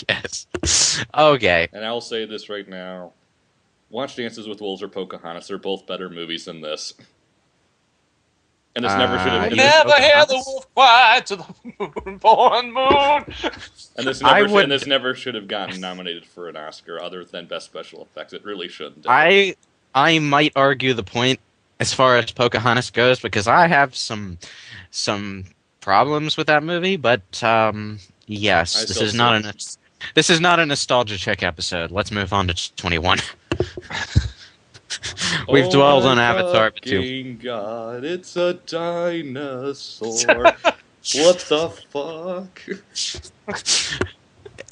Yes. Okay. And I'll say this right now. Watch Dances with Wolves or Pocahontas. They're both better movies than this. And this never should have. You'll And this never hear the Pocahontas? wolf cry to the moon, moon. and this I never should, and would. this never should have gotten nominated for an Oscar other than Best Special Effects. It really shouldn't. I might argue the point as far as Pocahontas goes because I have some problems with that movie, but yes, this is not a nostalgia check episode. Let's move on to 21. We've dwelled on Avatar too. Fucking God, it's a dinosaur. What the fuck?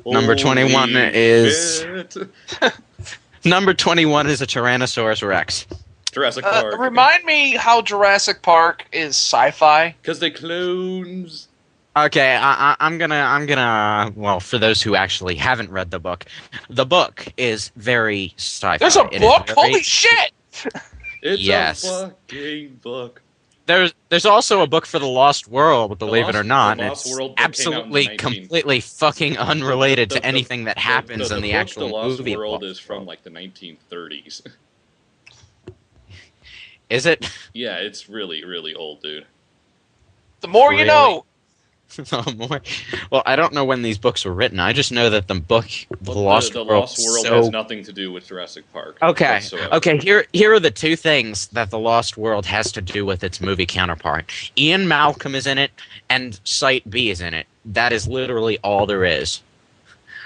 Number 21 Holy is shit. number 21 is a Tyrannosaurus Rex. Jurassic Park. Remind me how Jurassic Park is sci-fi. Because they clones. Okay, I'm gonna. Well, for those who actually haven't read the book is very sci-fi. There's a It is book? very- Holy shit! It's Yes. a fucking book. There's also a book for the Lost World, believe it or not. The And Lost it's World that came out in the absolutely, 19 completely fucking unrelated The- to anything that happens in the book, actual The Lost movie. World is from like the 1930s. Is it? Yeah, it's really, really old, dude. The more you Really? know. Oh, more. Well, I don't know when these books were written. I just know that the book, The Well, Lost the World, Lost World so... has nothing to do with Jurassic Park. Okay. whatsoever. Okay. Here are the two things that The Lost World has to do with its movie counterpart. Ian Malcolm is in it, and Site B is in it. That is literally all there is.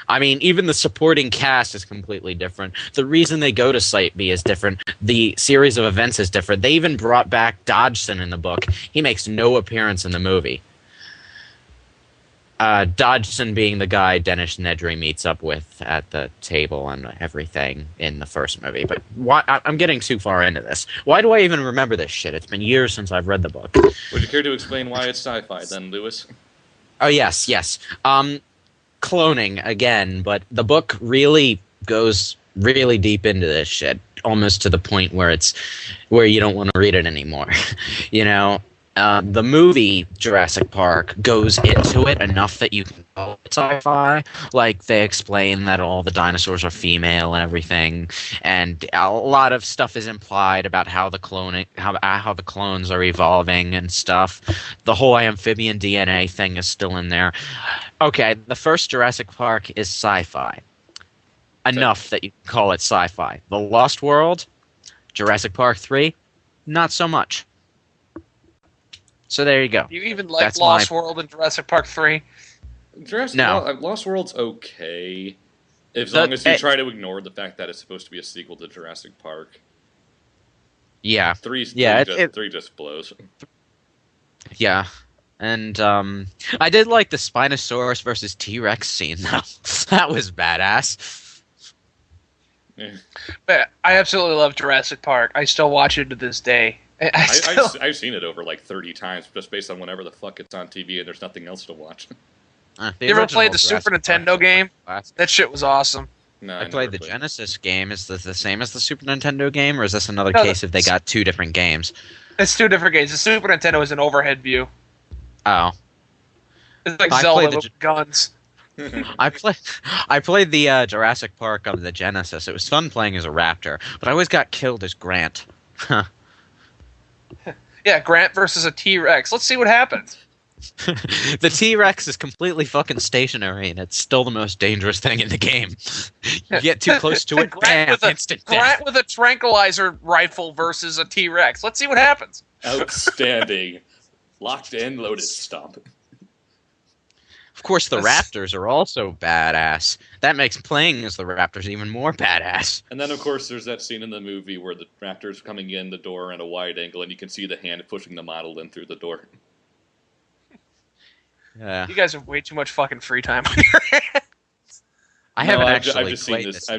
I mean, even the supporting cast is completely different. The reason they go to Site B is different. The series of events is different. They even brought back Dodgson in the book. He makes no appearance in the movie. Dodgson being the guy Dennis Nedry meets up with at the table and everything in the first movie. But why? I'm getting too far into this. Why do I even remember this shit? It's been years since I've read the book. Would you care to explain why it's sci-fi then, Lewis? Oh, yes. Cloning again, but the book really goes really deep into this shit, almost to the point where you don't want to read it anymore. You know, the movie Jurassic Park goes into it enough that you can call it sci-fi. Like they explain that all the dinosaurs are female and everything, and a lot of stuff is implied about how the clones are evolving and stuff. The whole amphibian DNA thing is still in there. Okay, the first Jurassic Park is sci-fi. Enough that you can call it sci-fi. The Lost World, Jurassic Park 3, not so much. So there you go. You even like That's Lost World and Jurassic Park 3? Lost World's okay. As long as you try to ignore the fact that it's supposed to be a sequel to Jurassic Park. Yeah. Three just blows. Yeah. And I did like the Spinosaurus versus T-Rex scene, though. That was badass. Yeah. But I absolutely love Jurassic Park. I still watch it to this day. I've seen it over like 30 times just based on whenever the fuck it's on TV and there's nothing else to watch. The You ever original played the Super Jurassic Park Nintendo game? was classic. That shit was awesome. No, I played the never Genesis game. Is this the same as the Super Nintendo game, or is this another No, case if they got two different games? It's two different games. The Super Nintendo is an overhead view. Oh. It's like I Zelda played with guns. I played the Jurassic Park on the Genesis. It was fun playing as a raptor, but I always got killed as Grant. Yeah, Grant versus a T-Rex. Let's see what happens. The T-Rex is completely fucking stationary, and it's still the most dangerous thing in the game. You get too close to it, bam, instant death. Grant with a tranquilizer rifle versus a T-Rex. Let's see what happens. Outstanding. Locked in, loaded, stomp. Of course, the Raptors are also badass. That makes playing as the Raptors even more badass. And then, of course, there's that scene in the movie where the raptor's coming in the door in a wide angle, and you can see the hand pushing the model in through the door. Yeah, You guys have way too much fucking free time on your hands. I haven't I've actually just seen played this. this.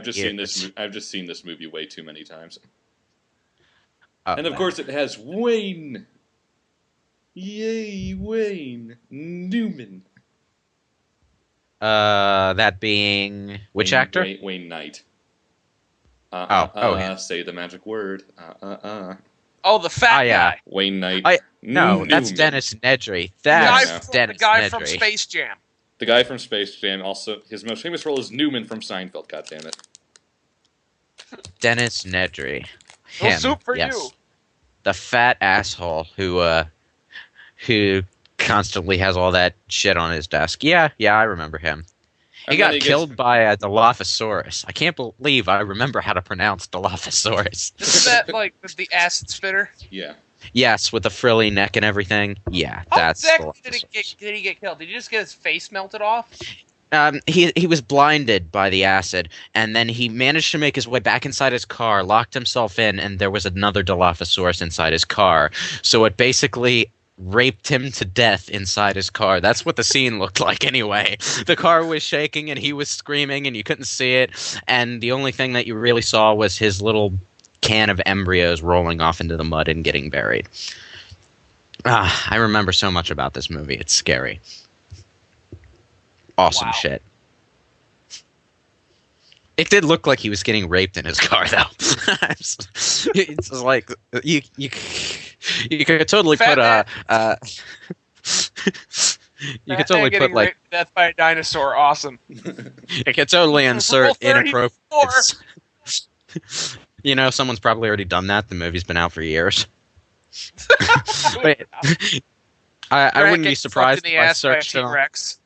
I've just seen this movie way too many times. Oh, And of course, it has Wayne. Yay, Wayne Newman. That being which Wayne, actor? Wayne Knight. Yeah. Say the magic word. Oh, the fat yeah. guy. Wayne Knight. No, that's Newman. Dennis Nedry. The guy, That's from, Dennis the guy Nedry. from Space Jam. The guy from Space Jam, also, his most famous role is Newman from Seinfeld, goddammit. Dennis Nedry. No Him, soup for yes. you. The fat asshole who constantly has all that shit on his desk. Yeah, I remember him. He got killed by a Dilophosaurus. I can't believe I remember how to pronounce Dilophosaurus. Isn't that like the acid spitter? Yeah. Yes, with the frilly neck and everything. Yeah, How that's exactly Dilophosaurus. did he get killed? Did he just get his face melted off? He was blinded by the acid, and then he managed to make his way back inside his car, locked himself in, and there was another Dilophosaurus inside his car. So it basically raped him to death inside his car. That's what the scene looked like anyway. The car was shaking and he was screaming and you couldn't see it, and the only thing that you really saw was his little can of embryos rolling off into the mud and getting buried. I remember so much about this movie. It's scary. Awesome Wow. shit. It did look like he was getting raped in his car, though. It's like you could totally Fat put a you could totally getting put like raped to death by a dinosaur. Awesome. you could totally insert Rule 34. inappropriate. You know, someone's probably already done that. The movie's been out for years. Wait, I wouldn't be surprised if I searched it on, T-Rex.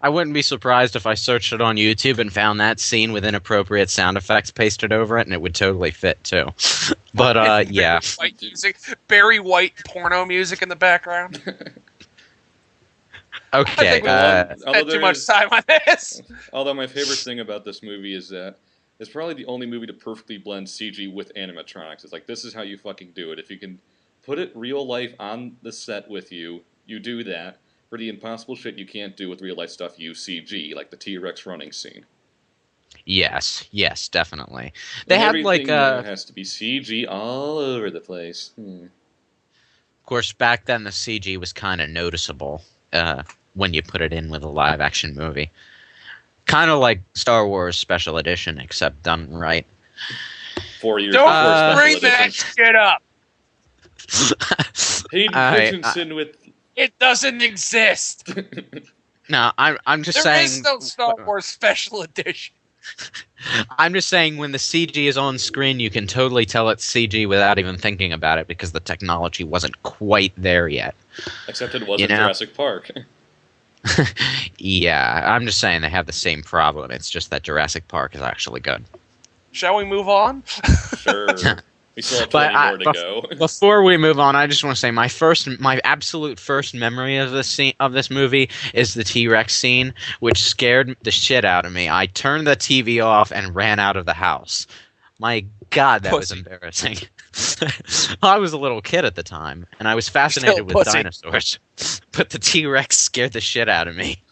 I wouldn't be surprised if I searched it on YouTube and found that scene with inappropriate sound effects pasted over it, and it would totally fit too. But yeah. White music, Barry White porno music in the background. Okay. I spent too much time on this. Although my favorite thing about this movie is that it's probably the only movie to perfectly blend CG with animatronics. It's like, this is how you fucking do it. If you can put it real life on the set with you, you do that. For the impossible shit you can't do with real life stuff, you CG, like the T-Rex running scene. Yes, definitely. They had like has to be CG all over the place. Of course, back then the CG was kind of noticeable when you put it in with a live action movie. Kind of like Star Wars Special Edition, except done right. 4 years Don't before bring Special that Edition. shit up. Hayden Christensen with... It doesn't exist. No, I'm just There saying. is no Star Wars Special Edition. I'm just saying when the CG is on screen, you can totally tell it's CG without even thinking about it because the technology wasn't quite there yet. Except it was in Jurassic Park. Yeah, I'm just saying they have the same problem. It's just that Jurassic Park is actually good. Shall we move on? Sure. We still have 20 more to go. Before we move on, I just want to say my absolute first memory of this movie is the T-Rex scene, which scared the shit out of me. I turned the TV off and ran out of the house. My God, that was embarrassing. I was a little kid at the time, and I was fascinated with dinosaurs, but the T-Rex scared the shit out of me.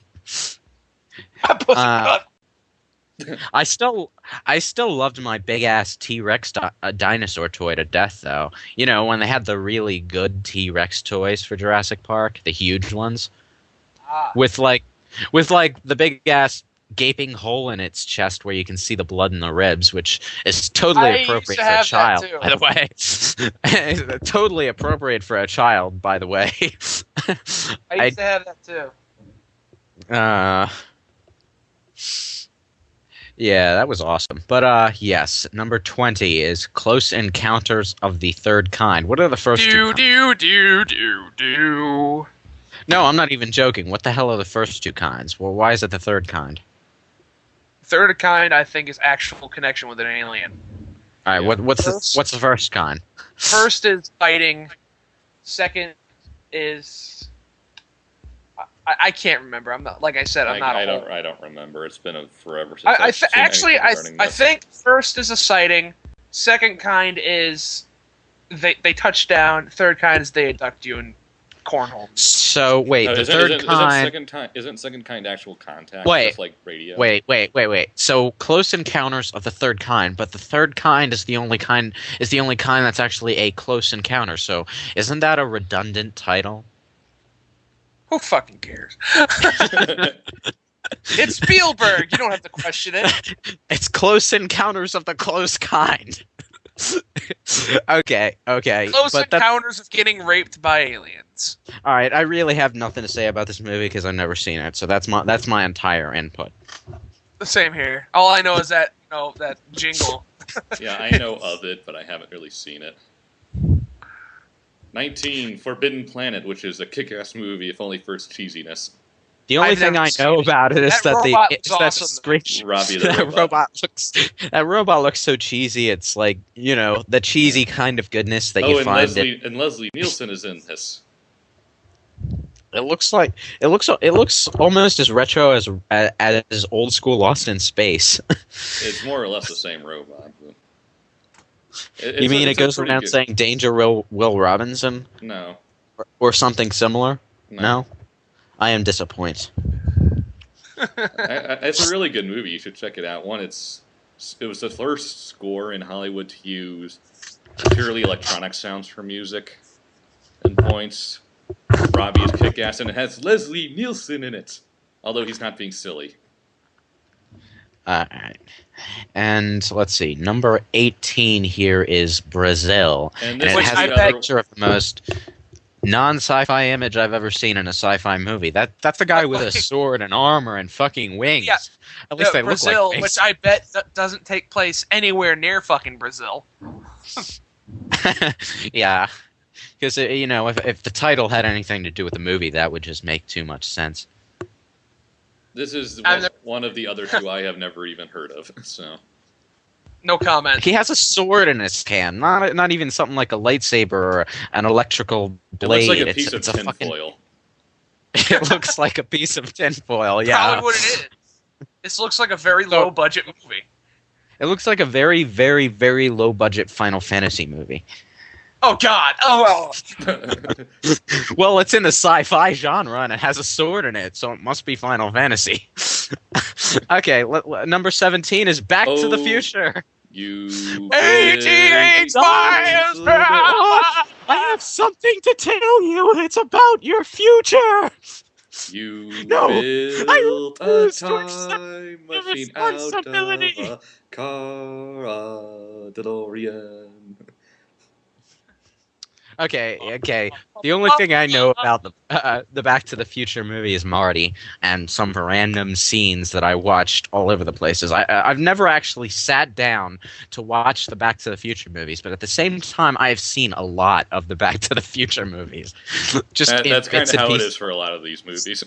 I still loved my big ass T-Rex dinosaur toy to death, though. You know, when they had the really good T-Rex toys for Jurassic Park, the huge ones, with like the big ass gaping hole in its chest where you can see the blood in the ribs, which is totally appropriate for a child, by the way. Totally appropriate for a child, by the way. I used to have that too. Yeah, that was awesome. But yes, number 20 is Close Encounters of the Third Kind. What are the first two? No, I'm not even joking. What the hell are the first two kinds? Well, why is it the third kind? Third kind, I think, is actual connection with an alien. All right, what's the first kind? First is fighting. Second is I can't remember. I'm not, like I said, I'm not. I don't remember. It's been forever since I think first is a sighting. Second kind is they touch down. Third kind is they abduct you and cornhole. So wait, the third kind isn't second kind actual contact? Wait, just like radio. Wait. So Close Encounters of the Third Kind, but the third kind is the only kind that's actually a close encounter. So isn't that a redundant title? Who fucking cares? It's Spielberg. You don't have to question it. It's Close Encounters of the Close Kind. Okay, Close but encounters of getting raped by aliens. all right. I really have nothing to say about this movie because I've never seen it, so that's my entire input. The same here. All I know is that that jingle. Yeah, I know of it, but I haven't really seen it. 19, Forbidden Planet, which is a kick-ass movie, if only for its cheesiness. The only I've thing never I seen know it. about it is That that robot the was awesome, though. Robbie the robot. that robot looks so cheesy. It's like the cheesy kind of goodness that you and find. Leslie Nielsen is in this. It looks almost as retro as old school Lost in Space. It's more or less the same robot. You mean it goes around saying "Danger, Will Robinson"? No. Or something similar? No. I am disappointed. It's a really good movie. You should check it out. It was the first score in Hollywood to use purely electronic sounds for music and points. Robbie is kick-ass, and it has Leslie Nielsen in it. Although he's not being silly. Alright. And let's see. Number 18 here is Brazil. And it this has a picture of the most non-sci-fi image I've ever seen in a sci-fi movie. That's the guy with a sword and armor and fucking wings. Yeah. At least they Brazil, look like which I bet doesn't take place anywhere near fucking Brazil. Yeah. Because, if the title had anything to do with the movie, that would just make too much sense. This is one of the other two I have never even heard of. So, no comment. He has a sword in his hand, not even something like a lightsaber or an electrical blade. It looks like a piece of tinfoil. It looks like a piece of tinfoil. Yeah, probably what it is. This looks like a very low budget movie. It looks like a very, very, very low budget Final Fantasy movie. Oh God! Oh well. Well, it's in the sci-fi genre and it has a sword in it, so it must be Final Fantasy. Okay, number 17 is Back to the Future. You 88 miles per hour. I have something to tell you. It's about your future. You built a time machine out of a car, a DeLorean. Okay. The only thing I know about the Back to the Future movie is Marty and some random scenes that I watched all over the places. I've never actually sat down to watch the Back to the Future movies, but at the same time, I've seen a lot of the Back to the Future movies. That's kind of how it is for a lot of these movies.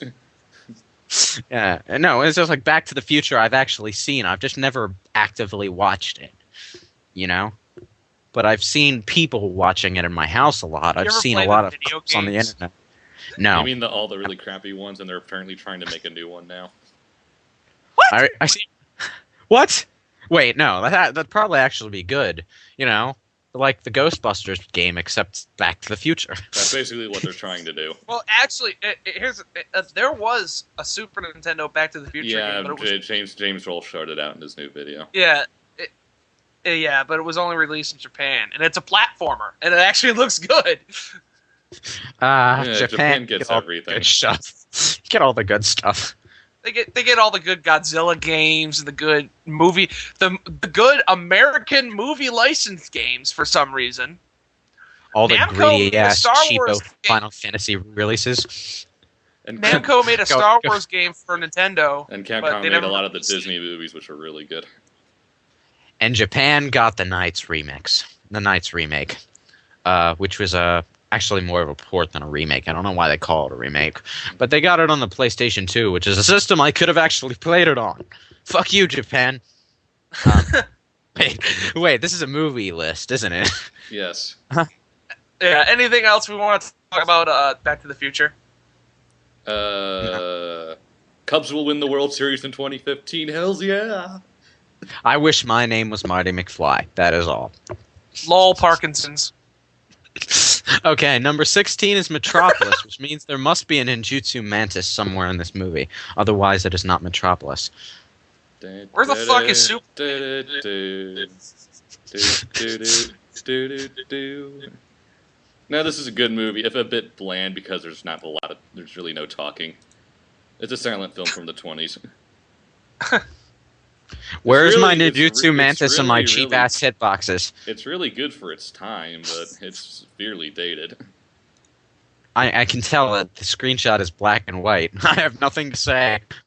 Yeah, no, it's just like Back to the Future I've actually seen. I've just never actively watched it, But I've seen people watching it in my house a lot. I've seen a lot of clips on the internet. No. You mean all the really crappy ones, and they're apparently trying to make a new one now? What? I see. What? Wait, no. That'd probably actually be good. Like the Ghostbusters game, except Back to the Future. That's basically what they're trying to do. Well, actually, there was a Super Nintendo Back to the Future game. But it was, James Roll showed it out in his new video. Yeah. Yeah, but it was only released in Japan, and it's a platformer, and it actually looks good. Japan gets everything. Good stuff. Get all the good stuff. They get all the good Godzilla games and the good movie, the good American movie licensed games for some reason. All the greedy ass cheapo game. Final Fantasy releases. And Namco made a Star Wars game for Nintendo, and Capcom made a lot of the Disney movies, which were really good. And Japan got the Knights remake, which was actually more of a port than a remake. I don't know why they call it a remake, but they got it on the PlayStation 2, which is a system I could have actually played it on. Fuck you, Japan. Wait, this is a movie list, isn't it? Yes. Yeah. Anything else we want to talk about? Back to the Future. Cubs will win the World Series in 2015. Hells yeah. I wish my name was Marty McFly. That is all. Lol Parkinson's. Okay, number 16 is Metropolis, which means there must be an Ninjutsu Mantis somewhere in this movie. Otherwise, it is not Metropolis. Where the fuck is Super? Now this is a good movie, if a bit bland because there's really no talking. It's a silent film from the 20s. Where's my really- Ninjutsu it's Mantis and my really, cheap really- ass hitboxes? It's really good for its time, but it's severely dated. I can tell that the screenshot is black and white. I have nothing to say.